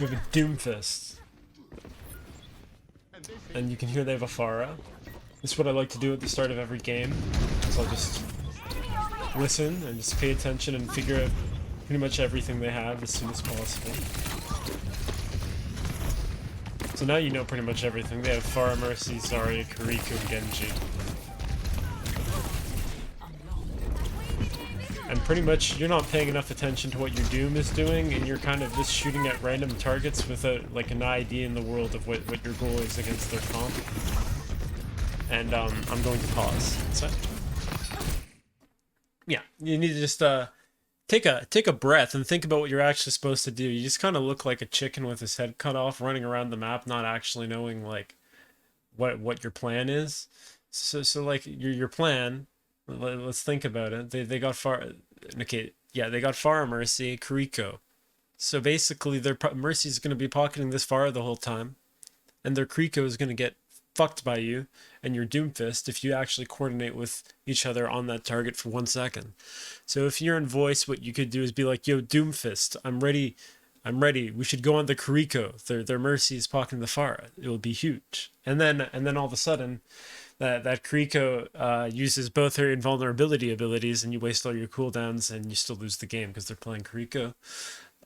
have a Doomfist. And you can hear they have a Pharah. This is what I like to do at the start of every game. So I'll just listen and just pay attention and figure out pretty much everything they have as soon as possible. So now you know pretty much everything. They have Pharah, Mercy, Zarya, Kiriko, Genji. And pretty much you're not paying enough attention to what your Doom is doing, and you're kind of just shooting at random targets without like an idea in the world of what your goal is against their comp. And I'm going to pause. So yeah, you need to just take a breath and think about what you're actually supposed to do. You just kind of look like a chicken with his head cut off, running around the map, not actually knowing like what your plan is. So like your plan. Let's think about it. They got okay, yeah, they got Pharah, Mercy, Kiriko. So basically, their Mercy is going to be pocketing this Pharah the whole time, and their Kiriko is going to get fucked by you and your Doomfist if you actually coordinate with each other on that target for 1 second. So if you're in voice, what you could do is be like, "Yo, Doomfist, I'm ready. I'm ready. We should go on the Kiriko. Their Mercy is pocketing the Pharah. It will be huge." And then all of a sudden, that Kiriko uses both her invulnerability abilities, and you waste all your cooldowns, and you still lose the game because they're playing Kiriko.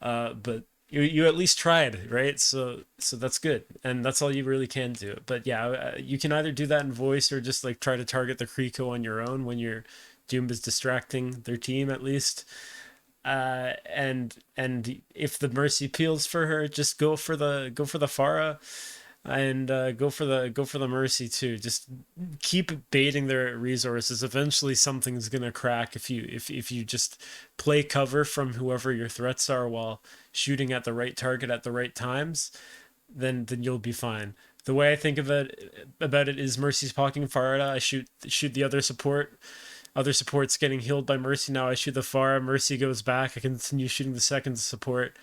But you at least tried, right? So that's good, and that's all you really can do. But yeah, you can either do that in voice or just like try to target the Kiriko on your own when your Doom is distracting their team at least. And if the Mercy peels for her, just go for the Pharah. And go for the Mercy too. Just keep baiting their resources. Eventually, something's gonna crack if you just play cover from whoever your threats are while shooting at the right target at the right times. Then you'll be fine. The way I think about it is Mercy's pocketing Pharah. I shoot the other support. Other support's getting healed by Mercy. Now I shoot the Pharah. Mercy goes back. I continue shooting the second support.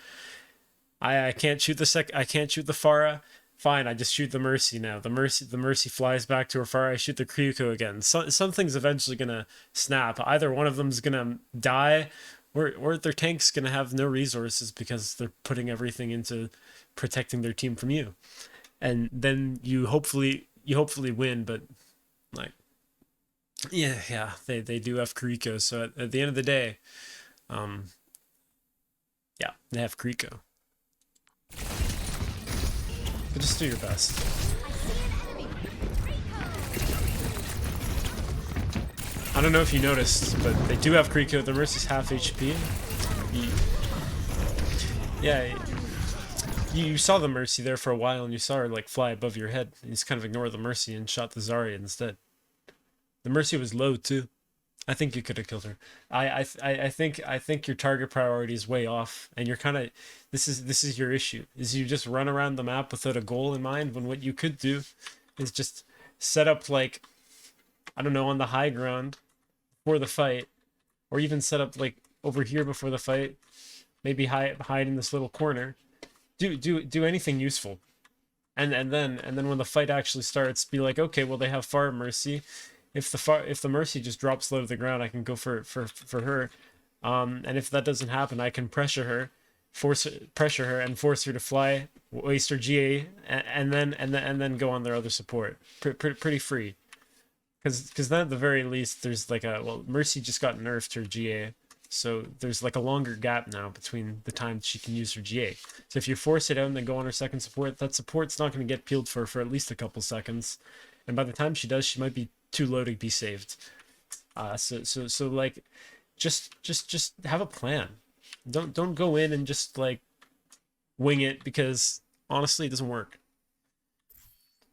I can't shoot I can't shoot the Pharah. Fine, I just shoot the Mercy now. The Mercy flies back to her Pharah. I shoot the Kryuko again. Something's eventually gonna snap. Either one of them's gonna die, or their tank's gonna have no resources because they're putting everything into protecting their team from you. And then you hopefully win. But like, yeah, they do have Kryuko. So at the end of the day, yeah, they have Kryuko. But just do your best. I don't know if you noticed, but they do have Kiriko. The Mercy's half HP. Yeah, you saw the Mercy there for a while, and you saw her like fly above your head. You just kind of ignored the Mercy and shot the Zarya instead. The Mercy was low too. I think you could have killed her. I think your target priority is way off, and you're kind of this is your issue. Is you just run around the map without a goal in mind when what you could do is just set up like, I don't know, on the high ground before the fight, or even set up like over here before the fight. Maybe hide in this little corner. Do anything useful, and then when the fight actually starts, be like, okay, well they have Pharah, Mercy. If the Mercy just drops low to the ground, I can go for her, and if that doesn't happen, I can pressure her and force her to fly, waste her GA, and then go on their other support. Pretty free, because then at the very least there's like Mercy just got nerfed her GA, so there's like a longer gap now between the time she can use her GA. So if you force it out and then go on her second support, that support's not going to get peeled for at least a couple seconds, and by the time she does, she might be too low to be saved. So like, just have a plan. Don't go in and just like wing it, because honestly, it doesn't work.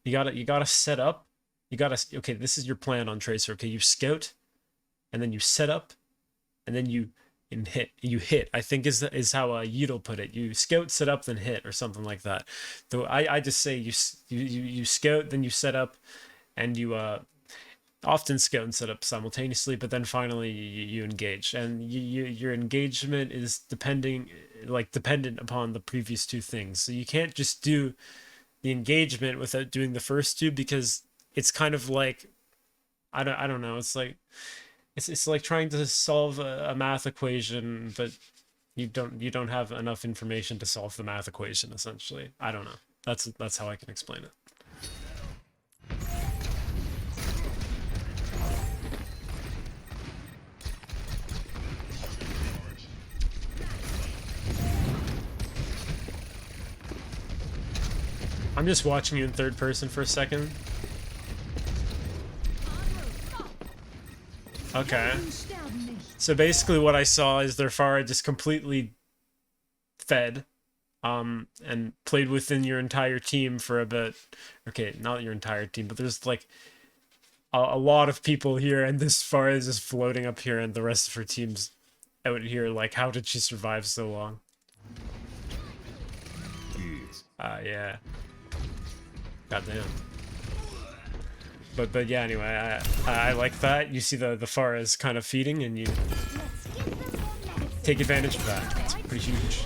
You gotta set up. Okay, this is your plan on Tracer. Okay, you scout, and then you set up, and then you hit. You hit, I think is how Yidel put it. You scout, set up, then hit, or something like that. Though I just say you scout, then you set up, and you often scout and set up simultaneously, but then finally you engage, and your engagement is dependent upon the previous two things. So you can't just do the engagement without doing the first two, because it's kind of like, I don't know, it's like trying to solve a math equation, but you don't have enough information to solve the math equation. Essentially, I don't know. That's how I can explain it. I'm just watching you in third person for a second. Okay. So basically what I saw is their Pharah just completely fed, and played within your entire team for a bit. Okay, not your entire team, but there's like a lot of people here, and this Pharah is just floating up here, and the rest of her team's out here. Like, how did she survive so long? Yeah. Goddamn. But yeah, anyway, I like that. You see the Pharah is kind of feeding, and you take advantage of that. It's pretty huge.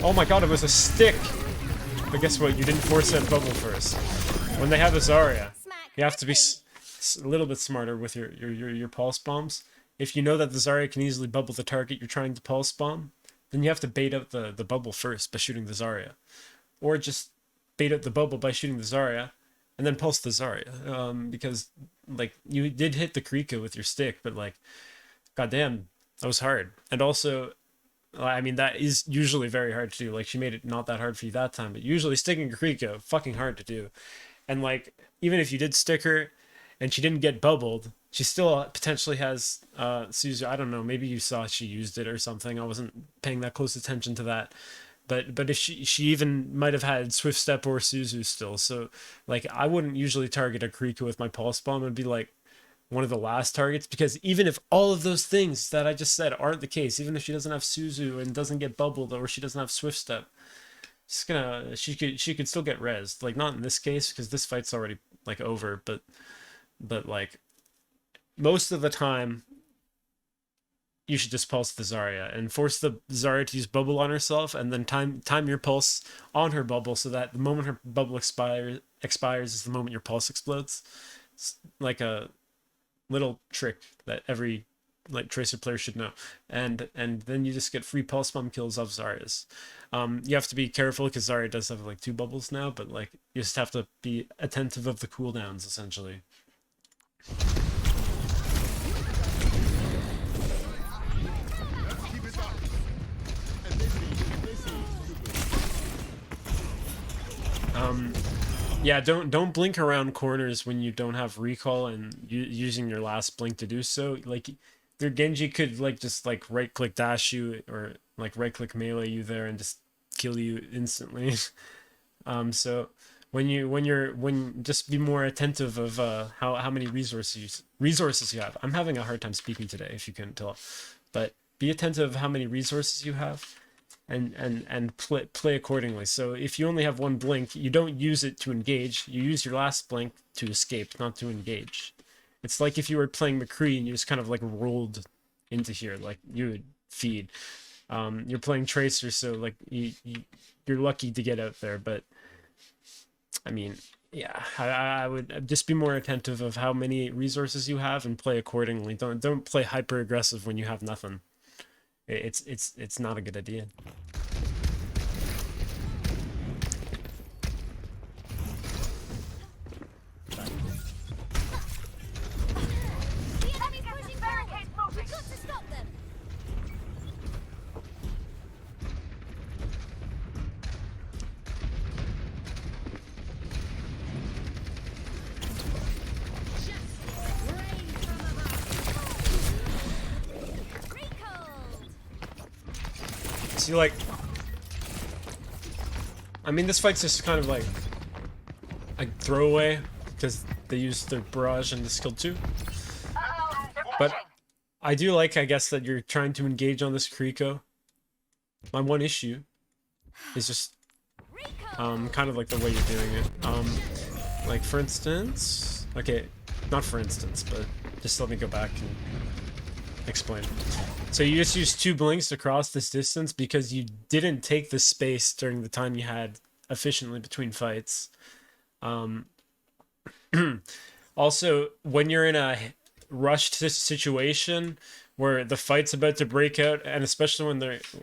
Oh my god, it was a stick! But guess what? You didn't force that bubble first. When they have a Zarya, you have to be a little bit smarter with your pulse bombs. If you know that the Zarya can easily bubble the target you're trying to pulse bomb, then you have to bait out the bubble first by shooting the Zarya. Or just bait out the bubble by shooting the Zarya, and then pulse the Zarya. Because, like, you did hit the Krika with your stick, but, like, goddamn, that was hard. And also, I mean, that is usually very hard to do. Like, she made it not that hard for you that time, but usually sticking a Krika, fucking hard to do. And, like, even if you did stick her, and she didn't get bubbled, she still potentially has Suzu. I don't know, maybe you saw she used it or something. I wasn't paying that close attention to that. But if she even might have had Swift Step or Suzu still. So, like, I wouldn't usually target a Krika with my Pulse Bomb. It'd be, like, one of the last targets, because even if all of those things that I just said aren't the case, even if she doesn't have Suzu and doesn't get bubbled, or she doesn't have Swift Step, she could still get rezzed. Like, not in this case, because this fight's already, like, over, but like, most of the time, you should just pulse the Zarya and force the Zarya to use bubble on herself, and then time your pulse on her bubble so that the moment her bubble expires is the moment your pulse explodes. It's like a little trick that every, like, Tracer player should know. And then you just get free pulse bomb kills off Zaryas. You have to be careful because Zarya does have, like, 2 bubbles now, but, like, you just have to be attentive of the cooldowns, essentially. Yeah, don't blink around corners when you don't have recall and using your last blink to do so. Like, their Genji could, like, just, like, right click dash you, or, like, right click melee you there and just kill you instantly. So when just be more attentive of how many resources you have. I'm having a hard time speaking today, if you couldn't tell, but be attentive of how many resources you have, and play accordingly. So if you only have 1 blink, you don't use it to engage. You use your last blink to escape, not to engage. It's like if you were playing McCree and you just kind of, like, rolled into here, like you would feed. You're playing Tracer, so, like, you're lucky to get out there, but I mean, yeah, I would just be more attentive of how many resources you have and play accordingly. Don't play hyper aggressive when you have nothing. It's not a good idea. See, like, I mean, this fight's just kind of like a throwaway because they used their barrage in this kill too. But I do like, I guess, that you're trying to engage on this Kriko. My one issue is just kind of like the way you're doing it. Like, for instance, okay, not for instance, but just let me go back and explain. So you just used 2 blinks to cross this distance because you didn't take the space during the time you had efficiently between fights. Also, when you're in a rushed situation where the fight's about to break out, and especially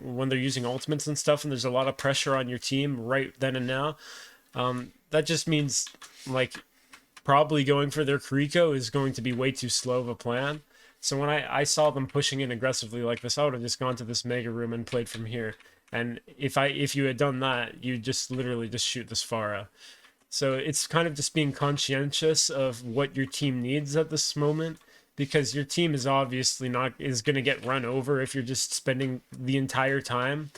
when they're using ultimates and stuff, and there's a lot of pressure on your team right then and now. That just means like probably going for their Kiriko is going to be way too slow of a plan. So when I saw them pushing in aggressively like this, I would have just gone to this mega room and played from here. And if you had done that, you just literally just shoot this Pharah. So it's kind of just being conscientious of what your team needs at this moment, because your team is obviously not is going to get run over if you're just spending the entire time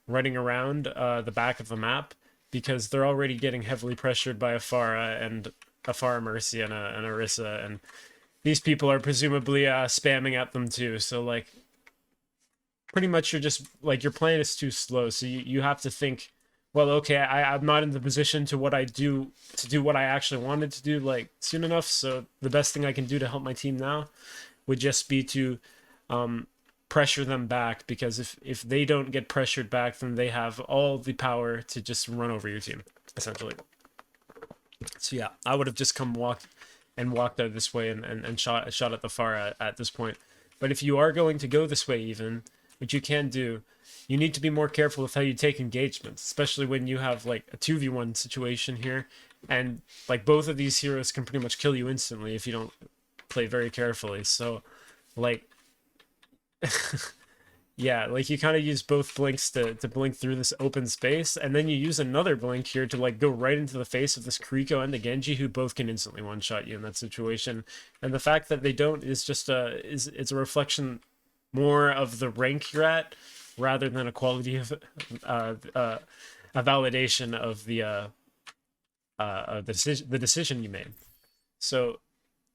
running around the back of the map, because they're already getting heavily pressured by a Pharah and a Pharah Mercy and an Orisa, and these people are presumably spamming at them too. So like pretty much you're just like your plan is too slow. So you have to think, well, okay, I'm not in the position to do what I actually wanted to do like soon enough. So the best thing I can do to help my team now would just be to pressure them back, because if they don't get pressured back, then they have all the power to just run over your team, essentially. So yeah, I would have just walked out this way and shot at the far at this point. But if you are going to go this way, even, which you can do, you need to be more careful with how you take engagements, especially when you have like a 2v1 situation here, and like both of these heroes can pretty much kill you instantly if you don't play very carefully. So like yeah, like you kind of use both blinks to blink through this open space, and then you use another blink here to like go right into the face of this Kiriko and the Genji, who both can instantly one-shot you in that situation. And the fact that they don't is just it's a reflection more of the rank you're at, rather than a quality of a validation of the decision you made. So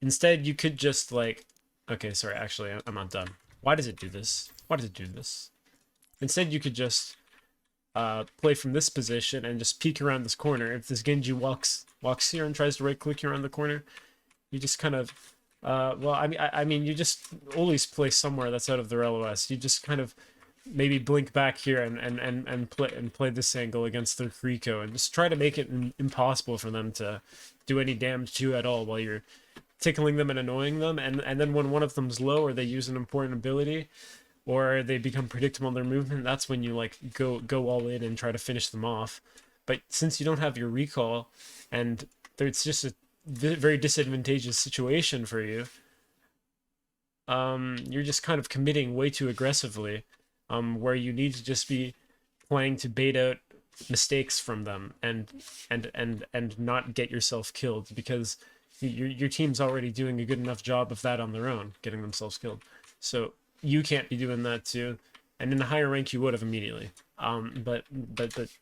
instead, you could just like, okay, sorry, actually, I'm not done. Why does it do this? Why does it do this? Instead, you could just play from this position and just peek around this corner. If this Genji walks here and tries to right-click you around the corner, you just kind of, well, I mean, you just always play somewhere that's out of their LOS. You just kind of maybe blink back here and play this angle against their Kiriko, and just try to make it impossible for them to do any damage to you at all while you're tickling them and annoying them. And then when one of them's low, or they use an important ability, or they become predictable in their movement, that's when you like go all in and try to finish them off. But since you don't have your recall, and it's just a very disadvantageous situation for you, you're just kind of committing way too aggressively, where you need to just be playing to bait out mistakes from them and not get yourself killed, because your team's already doing a good enough job of that on their own, getting themselves killed. So you can't be doing that too, and in a higher rank you would have immediately. But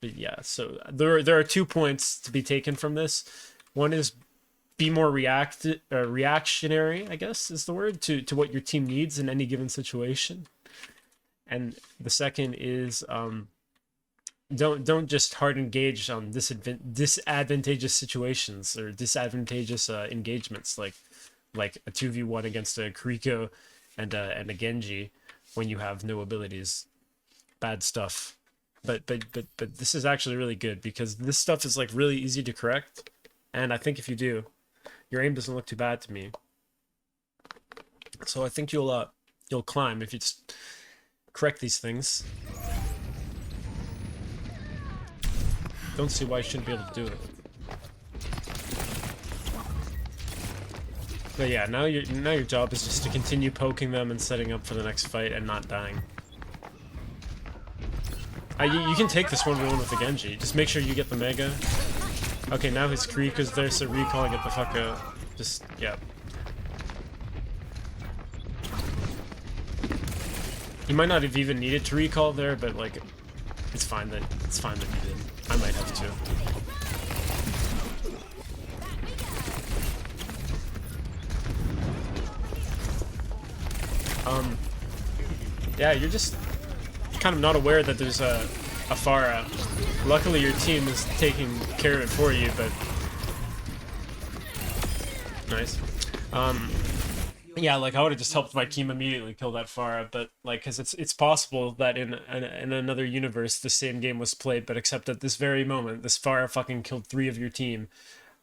yeah. So there are 2 points to be taken from this. One is be more reactionary, I guess is the word, to what your team needs in any given situation. And the second is don't just hard engage on disadvantageous situations or disadvantageous engagements, like a 2v1 against a Kiriko and a Genji when you have no abilities. Bad stuff. But this is actually really good, because this stuff is like really easy to correct, and I think if you do, your aim doesn't look too bad to me. So I think you'll climb if you just correct these things. Don't see why you shouldn't be able to do it. But yeah, now your job is just to continue poking them and setting up for the next fight and not dying. You can take this 1v1 with the Genji. Just make sure you get the Mega. Okay, now his Kiriko's there, so recall, get the fuck out. Just, yeah. You might not have even needed to recall there, but like, it's fine that you did. I might have to. Yeah, you're just kind of not aware that there's a Pharah. Luckily, your team is taking care of it for you, but nice. Yeah, like I would have just helped my team immediately kill that Pharah, but like, because it's possible that in another universe the same game was played, but except at this very moment, this Pharah fucking killed 3 of your team,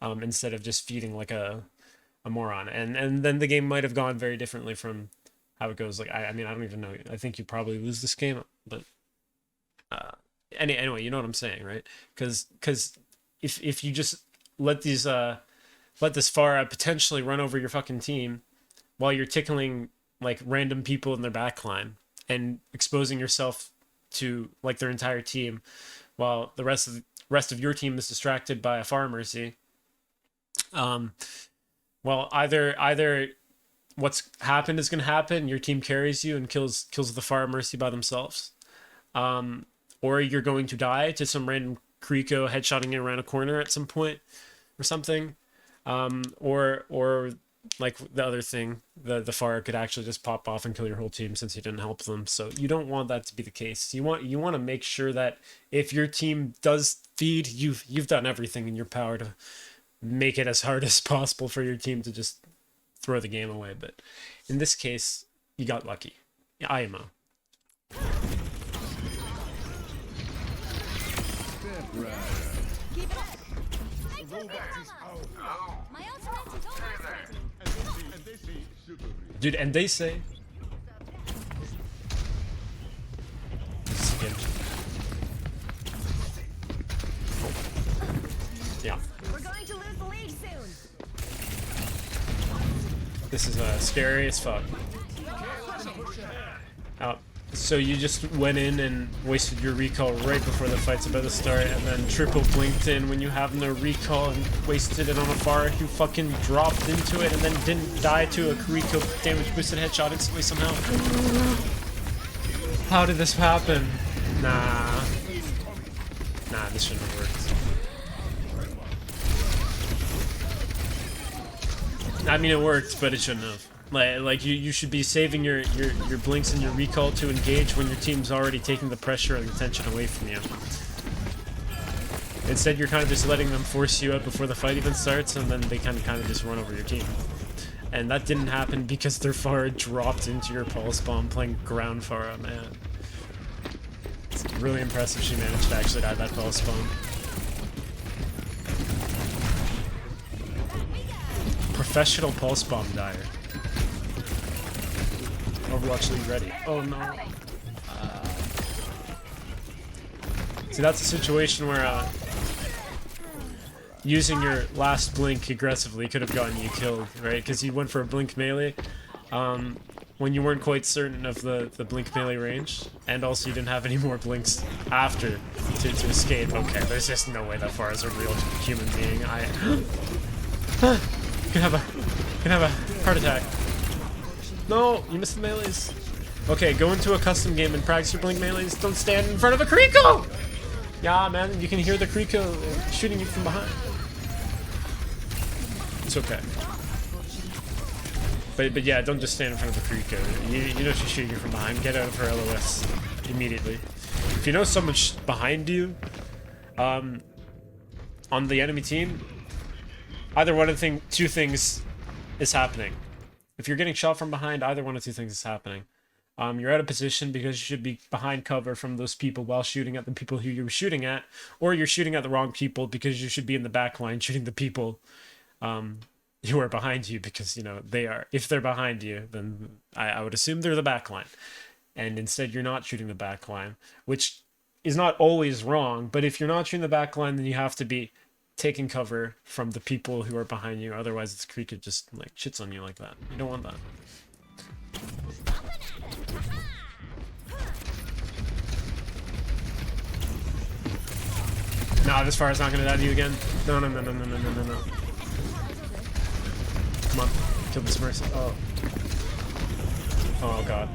instead of just feeding like a a moron, and then the game might have gone very differently from how it goes. Like I mean, I don't even know. I think you probably lose this game, but uh, anyway, you know what I'm saying, right? Because if you just let these let this Pharah potentially run over your fucking team while you're tickling like random people in their backline and exposing yourself to like their entire team, while the rest of your team is distracted by a Pharah Mercy. Um, well, either what's happened is going to happen. Your team carries you and kills the Pharah Mercy by themselves, or you're going to die to some random Kriko headshotting you around a corner at some point or something, or like the other thing, the Pharah could actually just pop off and kill your whole team since you didn't help them. So you don't want that to be the case. You want to make sure that if your team does feed, you've done everything in your power to make it as hard as possible for your team to just throw the game away. But in this case, you got lucky. IMO. Dude, and they say yeah. We're going to lose the lead soon. This is scary as fuck. So you just went in and wasted your recall right before the fight's about to start, and then triple blinked in when you have no recall and wasted it on a Pharah who fucking dropped into it and then didn't die to a Kuriko damage boosted headshot instantly somehow. How did this happen? Nah, this shouldn't have worked. I mean, it worked, but it shouldn't have. Like you should be saving your blinks and your recall to engage when your team's already taking the pressure and the tension away from you. Instead, you're kind of just letting them force you out before the fight even starts, and then they kind of just run over your team. And that didn't happen because their Pharah dropped into your pulse bomb playing ground Pharah, man. It's really impressive she managed to actually die that pulse bomb. Professional pulse bomb dyer. Overwatch League ready. Oh no. See, that's a situation where using your last blink aggressively could have gotten you killed, right? Because you went for a blink melee when you weren't quite certain of the blink melee range, and also you didn't have any more blinks after to escape. Okay, there's just no way that far as a real human being. I can have a heart attack. No, you missed the melees. Okay, go into a custom game and practice your blink melees. Don't stand in front of a Kriko! Yeah, man, you can hear the Kriko shooting you from behind. It's okay. But yeah, don't just stand in front of the Kriko. You know she's shooting you from behind. Get out of her LOS immediately. If you know someone's behind you, on the enemy team, either one of two things is happening. If you're getting shot from behind, either one of two things is happening. You're out of position because you should be behind cover from those people while shooting at the people who you were shooting at, or you're shooting at the wrong people because you should be in the back line shooting the people who are behind you, because, you know, they are. If they're behind you, then I would assume they're the back line. And instead you're not shooting the back line, which is not always wrong, but if you're not shooting the back line, then you have to be taking cover from the people who are behind you. Otherwise, it's Krika just like shits on you like that. You don't want that. Nah, this Pharah's not gonna die to you again. No. Come on, kill this Mercy. Oh god.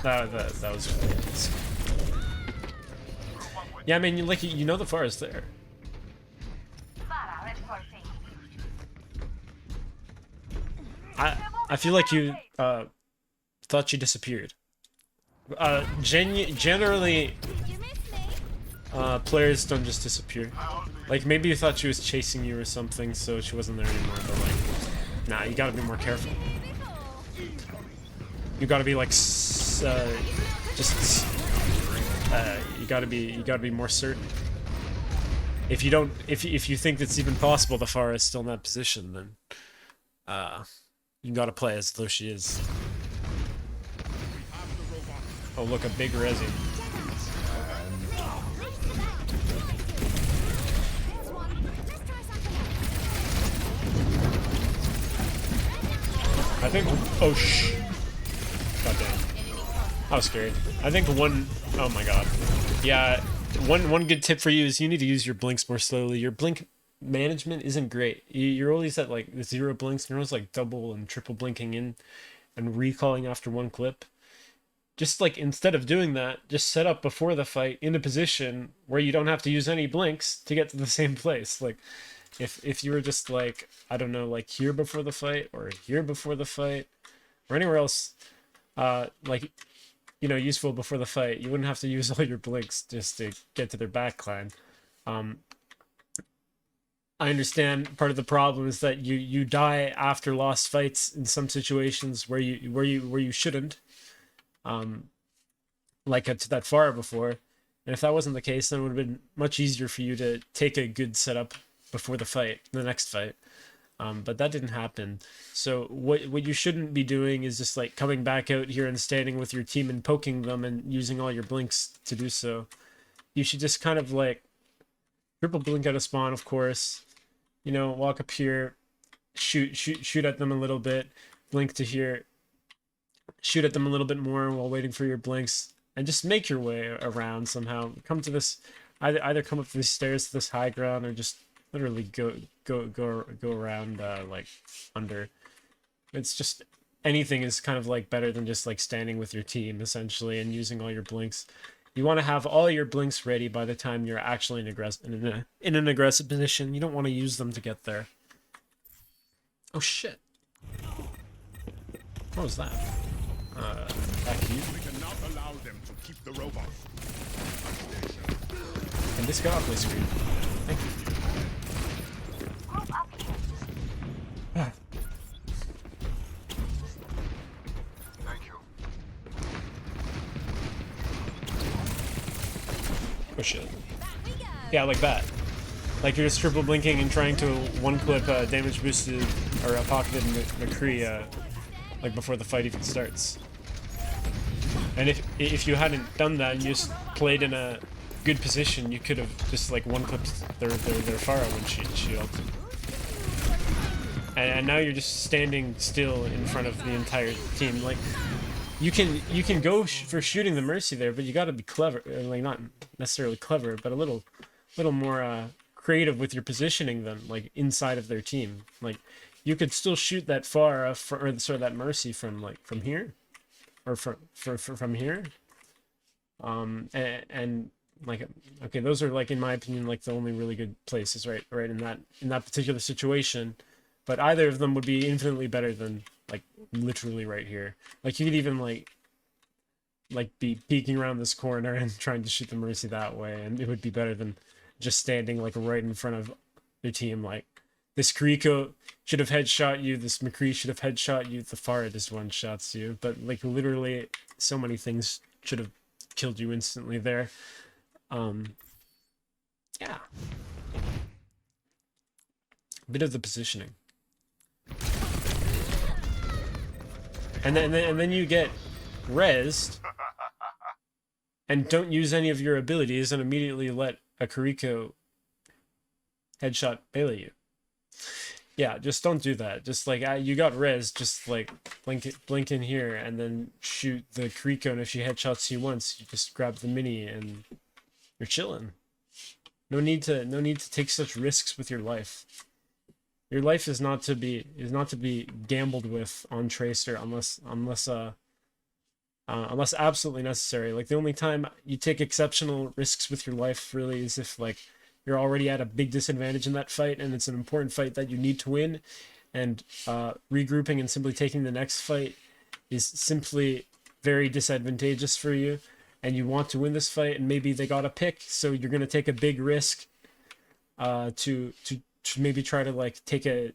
That was. Yeah, I mean, you know the Pharah's there. I feel like you thought she disappeared. Generally, players don't just disappear. Like, maybe you thought she was chasing you or something, so she wasn't there anymore. But like, nah, you gotta be more careful. You gotta be like, you gotta be more certain. If you don't, if you think it's even possible the Pharah is still in that position, then Uh, you gotta play as though she is. Oh, look, a big resi. I think. Oh, shh. God damn. I was scared. I think one. Oh my god. Yeah. One good tip for you is you need to use your blinks more slowly. Your blink management isn't great. You're always at like 0 blinks. You're always like double and triple blinking in and recalling after one clip. Just like instead of doing that, just set up before the fight in a position where you don't have to use any blinks to get to the same place. Like if you were just like, I don't know, like here before the fight or here before the fight or anywhere else like, you know, useful before the fight, you wouldn't have to use all your blinks just to get to their backline. um I understand part of the problem is that you die after lost fights in some situations where you shouldn't, um like to that far before. And if that wasn't the case, then it would have been much easier for you to take a good setup before the fight, the next fight. But that didn't happen. So what you shouldn't be doing is just like coming back out here and standing with your team and poking them and using all your blinks to do so. You should just kind of like triple blink out of spawn, of course. You know, walk up here, shoot at them a little bit, blink to here, shoot at them a little bit more while waiting for your blinks, and just make your way around somehow. Come to this, either come up these stairs to this high ground, or just literally go around like under. It's just anything is kind of like better than just like standing with your team essentially and using all your blinks. You want to have all your blinks ready by the time you're actually in an aggressive position. You don't want to use them to get there. Oh shit! What was that? Back to you. We cannot allow them to keep the robot. And this got off my screen. Thank you. Ah. Thank you. Oh shit. Yeah, like that. Like you're just triple blinking and trying to one clip damage boosted or pocketed McCree like before the fight even starts. And if you hadn't done that and you just played in a good position, you could have just like one clipped their Pharah when she ulted. And now you're just standing still in front of the entire team. Like you can go for shooting the Mercy there, but you got to be clever. Like not necessarily clever, but a little more creative with your positioning them, like inside of their team. Like you could still shoot that Pharah or sorry, that Mercy from like from here, or from here. And like okay, those are like in my opinion like the only really good places, right in that particular situation. But either of them would be infinitely better than like literally right here. Like you could even like be peeking around this corner and trying to shoot the Mercy that way, and it would be better than just standing like right in front of your team. Like this Kiriko should have headshot you, this McCree should have headshot you, the Pharah just one shots you. But like literally so many things should have killed you instantly there. Yeah. A bit of the positioning. And then you get rezzed and don't use any of your abilities and immediately let a Kiriko headshot melee you. Yeah, just don't do that. Just like you got res, just like blink in here and then shoot the Kiriko, and if she headshots you once, you just grab the mini and you're chilling. No need to take such risks with your life. Your life is not to be gambled with on Tracer unless absolutely necessary. Like the only time you take exceptional risks with your life really is if like you're already at a big disadvantage in that fight and it's an important fight that you need to win, and regrouping and simply taking the next fight is simply very disadvantageous for you, and you want to win this fight and maybe they got a pick, so you're going to take a big risk to maybe try to like take a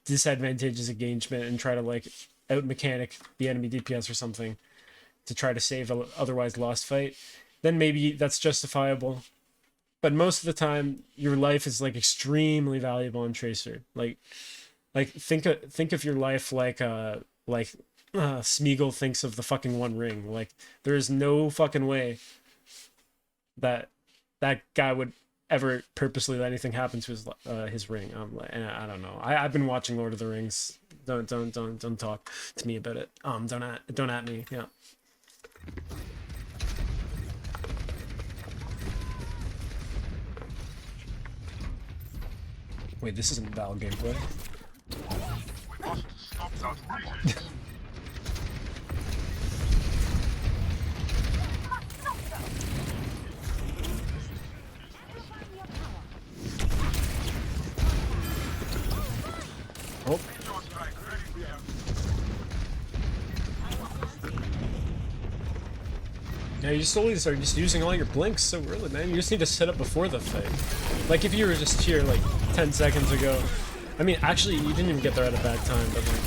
disadvantageous engagement and try to like out mechanic the enemy DPS or something to try to save a otherwise lost fight. Then maybe that's justifiable. But most of the time, your life is like extremely valuable on Tracer. Like Like think of your life like Smeagol thinks of the fucking One Ring. Like there is no fucking way that that guy would ever purposely let anything happen to his ring. And I don't know. I've been watching Lord of the Rings. Don't talk to me about it. Don't at me. Yeah. Wait, this isn't valid gameplay. We must stop that resistance. Oh. Yeah, you slowly start just using all your blinks so early, man. You just need to set up before the fight. Like, if you were just here, like, 10 seconds ago. I mean, actually, you didn't even get there at a bad time, but, like...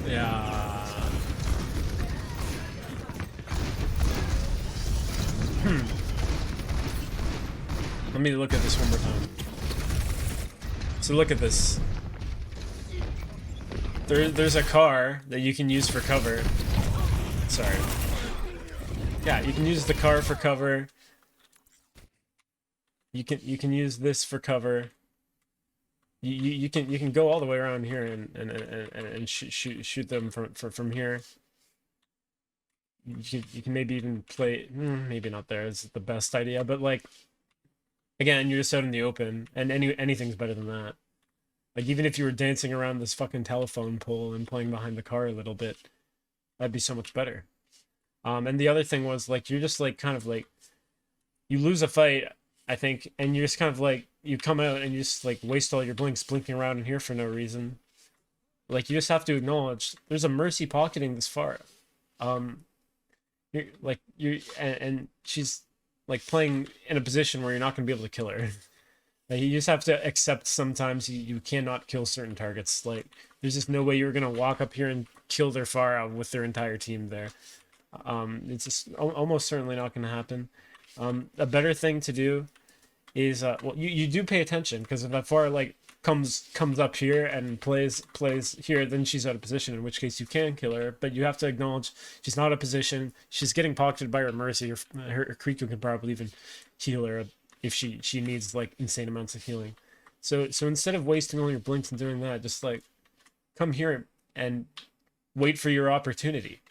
Yeah... Let me look at this one more time. So look at this. There's a car that you can use for cover. Sorry. Yeah, you can use the car for cover. You can use this for cover. You can go all the way around here and shoot them from here. You can maybe even play. Maybe not there is the best idea, but like again, you're just out in the open, and anything's better than that. Like even if you were dancing around this fucking telephone pole and playing behind the car a little bit, that'd be so much better. And the other thing was like you're just like kind of like you lose a fight, I think, and you're just kind of like you come out and you just like waste all your blinks blinking around in here for no reason. Like you just have to acknowledge there's a Mercy pocketing this far. You're like and she's like playing in a position where you're not going to be able to kill her. Like, you just have to accept sometimes you cannot kill certain targets. Like there's just no way you're going to walk up here and kill their Pharah with their entire team there. It's just almost certainly not going to happen. A better thing to do is well you do pay attention, because if that Pharah like comes up here and plays here, then she's out of position, in which case you can kill her, but you have to acknowledge she's not out of position. She's getting pocketed by her Mercy, or her Kriku can probably even heal her if she needs like insane amounts of healing. So instead of wasting all your blinks and doing that, just like come here and wait for your opportunity.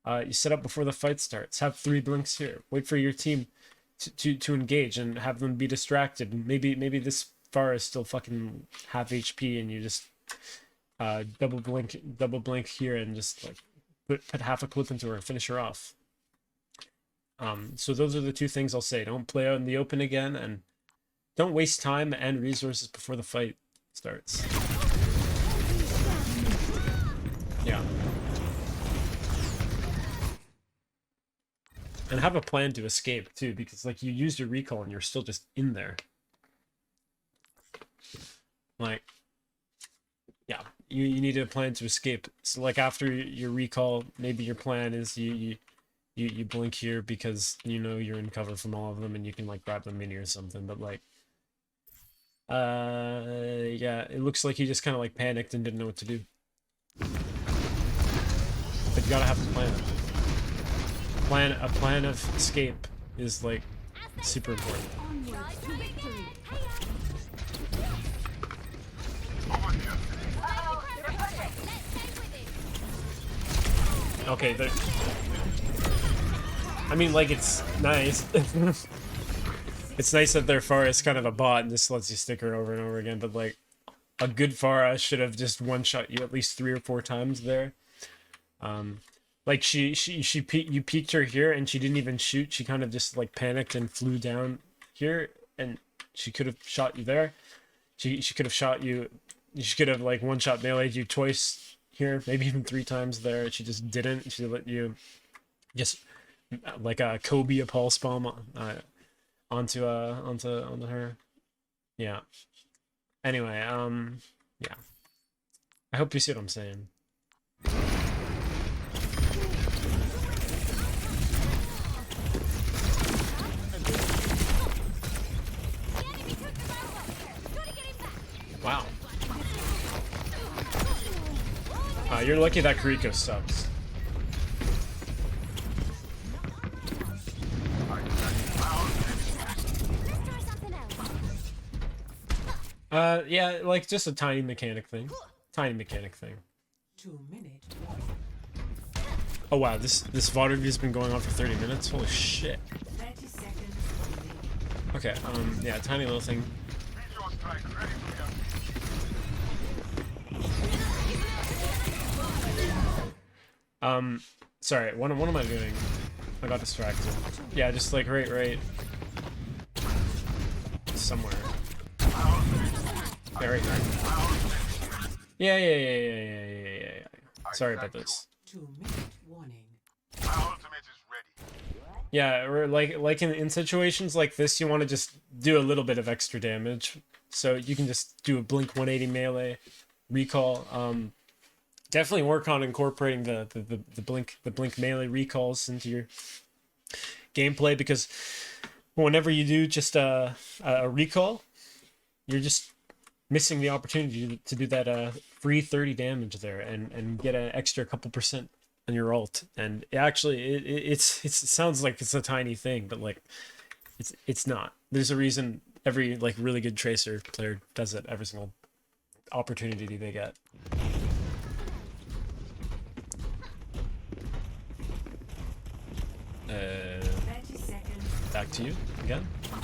You set up before the fight starts, have 3 blinks here, wait for your team to engage and have them be distracted. Maybe this Pharah is still fucking half HP and you just double blink here and just like put half a clip into her and finish her off. So those are the 2 things I'll say. Don't play out in the open again, and don't waste time and resources before the fight starts. Yeah. And have a plan to escape too, because like you used your recall and you're still just in there. Like, yeah, you need a plan to escape. So like after your recall, maybe your plan is you blink here because you know you're in cover from all of them and you can like grab the mini or something. But like, yeah, it looks like he just kind of like panicked and didn't know what to do. But you gotta have a plan. A plan of escape is like super important. Okay, I mean, like, it's nice. It's nice that their Pharah is kind of a bot and just lets you stick her over and over again, but like a good Pharah should have just one-shot you at least 3 or 4 times there. Like you peeked her here and she didn't even shoot. She kind of just like panicked and flew down here, and she could have shot you there. She could have shot you. She could have like one-shot melee'd you twice here, maybe even 3 times there. She just didn't. She let you just like a Kobe, a pulse bomb onto her. Yeah. Anyway, yeah. I hope you see what I'm saying. You're lucky that Kiriko sucks. Yeah, like just a tiny mechanic thing. Tiny mechanic thing. 2-minute. Oh wow, this VOD has been going on for 30 minutes. Holy shit. 30 seconds. Okay, yeah, tiny little thing. Meteor strike ready for Sorry, what am I doing? I got distracted. Yeah, just like right somewhere. Yeah, right there. Yeah. Sorry about this. 2-minute warning. My ultimate is ready. Yeah, or like in situations like this, you want to just do a little bit of extra damage. So you can just do a blink 180 melee recall. Definitely work on incorporating the blink melee recalls into your gameplay, because whenever you do just a recall, you're just missing the opportunity to do that free 30 damage there and get an extra couple percent on your ult. And it sounds like it's a tiny thing, but like it's not. There's a reason every like really good tracer player does it every single opportunity they get. Uh, 30 seconds. Back to you again. Meteor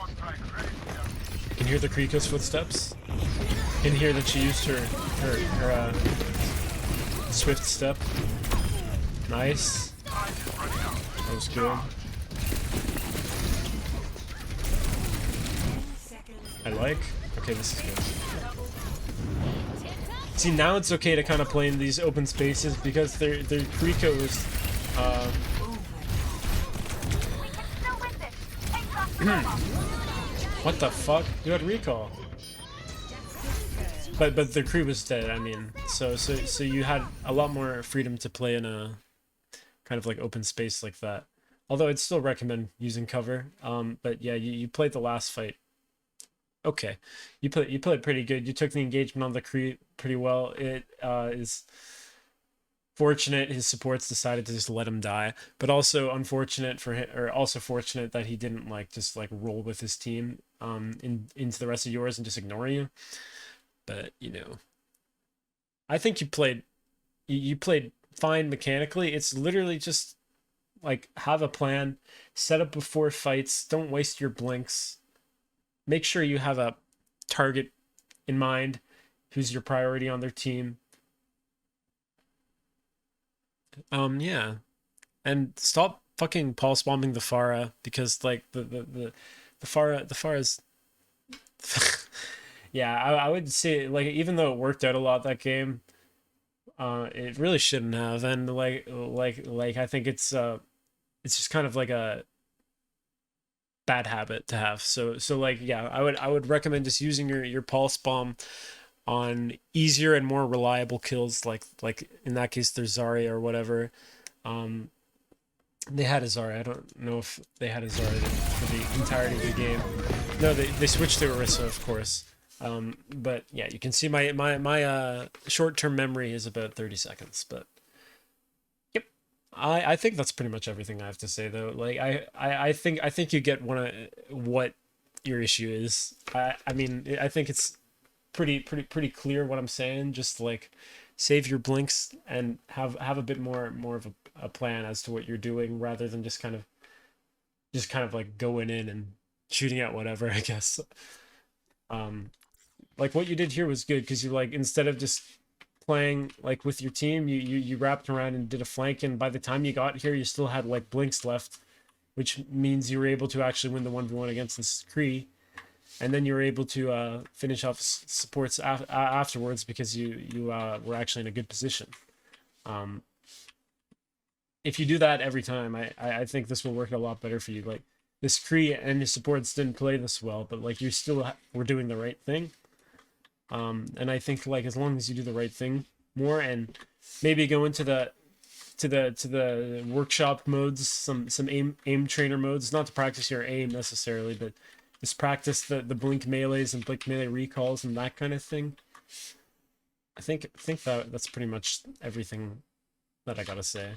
strike ready for You can hear the Kriko's footsteps. You can hear that she used her swift step. Nice. That was good. 10 seconds. I like. Okay, this is good. See, now it's okay to kind of play in these open spaces because their Kriko is what the fuck? You had recall. But the crew was dead, I mean. So you had a lot more freedom to play in a kind of like open space like that. Although I'd still recommend using cover. But yeah, you played the last fight. Okay. You played pretty good. You took the engagement on the crew pretty well. It is fortunate his supports decided to just let him die, but also unfortunate for him, or also fortunate that he didn't like just like roll with his team into the rest of yours and just ignore you. But you know, I think you played fine mechanically. It's literally just like have a plan, set up before fights, don't waste your blinks. Make sure you have a target in mind, who's your priority on their team. Yeah. And stop fucking pulse bombing the Pharah, because like the Pharah's yeah, I would say like even though it worked out a lot that game, it really shouldn't have. And like I think it's just kind of like a bad habit to have. So like yeah, I would recommend just using your pulse bomb on easier and more reliable kills, like in that case there's Zarya or whatever. They had a Zarya. I don't know if they had a Zarya for the entirety of the game. No, they switched to Orisa, of course. But yeah, you can see my short-term memory is about 30 seconds. But yep, I think that's pretty much everything I have to say though. Like I think you get what your issue is. I mean I think it's pretty clear what I'm saying. Just like save your blinks and have a bit more of a plan as to what you're doing, rather than just kind of like going in and shooting at whatever, I guess. Like what you did here was good, because you like, instead of just playing like with your team, you wrapped around and did a flank, and by the time you got here you still had like blinks left, which means you were able to actually win the 1v1 against this Kree. And then you were able to finish off supports afterwards, because you were actually in a good position. If you do that every time, I think this will work a lot better for you. Like this Kree and his supports didn't play this well, but like you still were doing the right thing. And I think like as long as you do the right thing more, and maybe go into the workshop modes, some aim trainer modes, not to practice your aim necessarily, but just practice the blink melees and blink melee recalls and that kind of thing. I think that's pretty much everything that I gotta say.